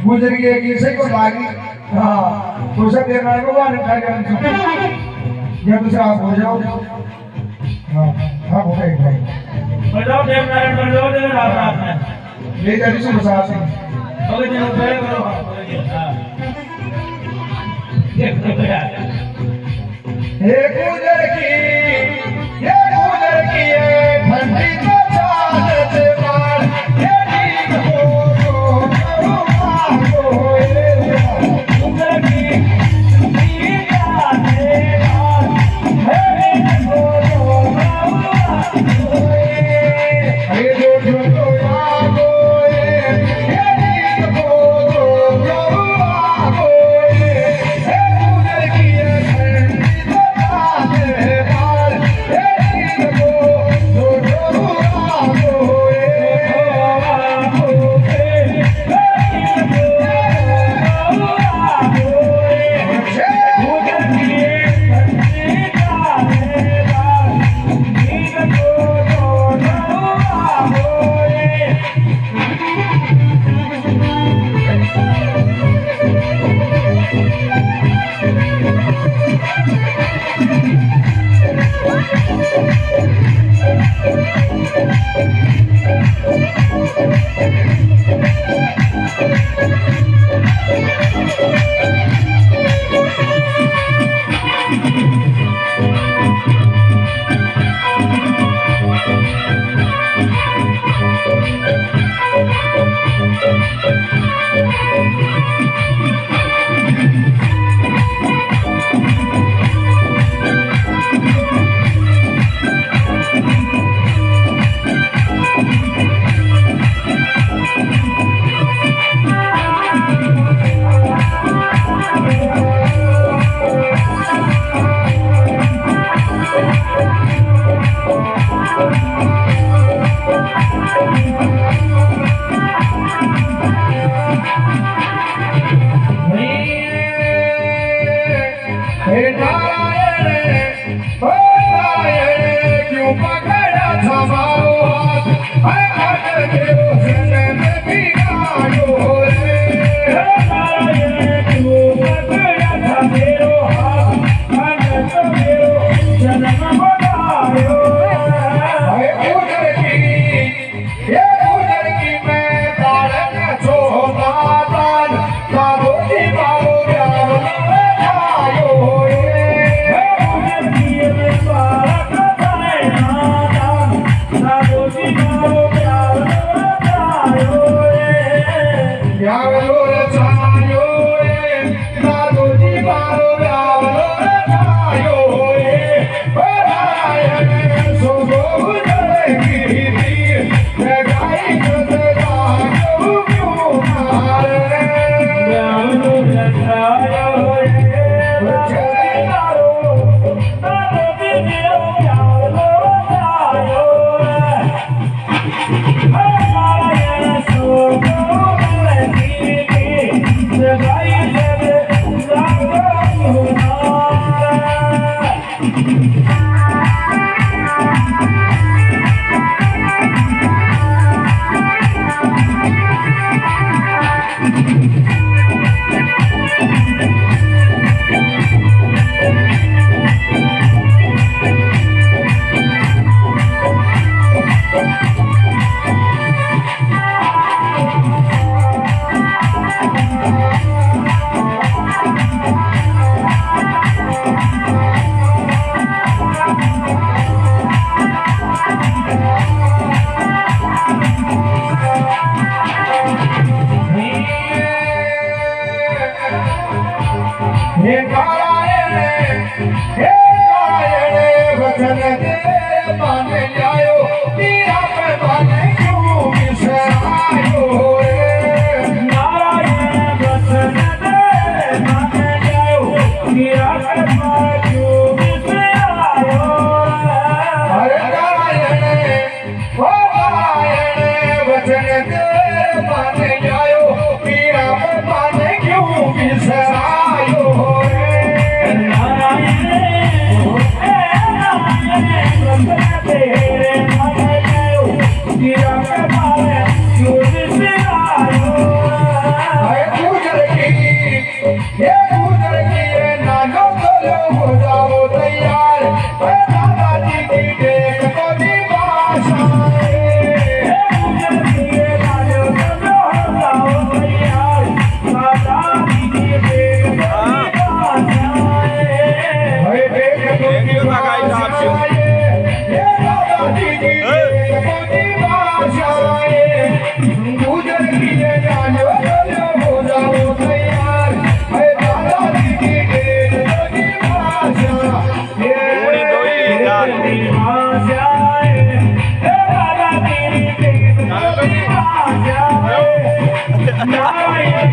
गुजर गई एक इसे को लागी हाँ तो सब देखना है को वाले खाई जाने या दूसरा आप हो जाओ हाँ आप हो गए भाई बजाओ देव नारायण बजाओ देव आपने ले जा रिसु प्रसाद सिंह अगर दिन उठाए करो देख तो यार हे गुजर की ये ठंडी तो चांद से मार ये नींद हो हे नारायण हे नारायण वचन दे मान जायो मीरा पे मान क्यों बिसरायो रे नारायण वचन दे मान जायो मीरा पे मान क्यों बिसरायो अरे नारायण ओ नारायण वचन दे मान जायो मीरा पे मान क्यों बिसरायो रे नारायण वचन दे मान जायो मीरा पे मान क्यों बिसरायो अरे गुजर की ये नानो बोलो हो जाओ तैयार अरे दादाजी की देख तो दी भाषा अरे देख तो दी भाषा ये दादाजी की देख तो दी भाषा गुजर की ये नानो बोलो हो जाओ तैयार अरे दादाजी की देख तो दी भाषा नारायण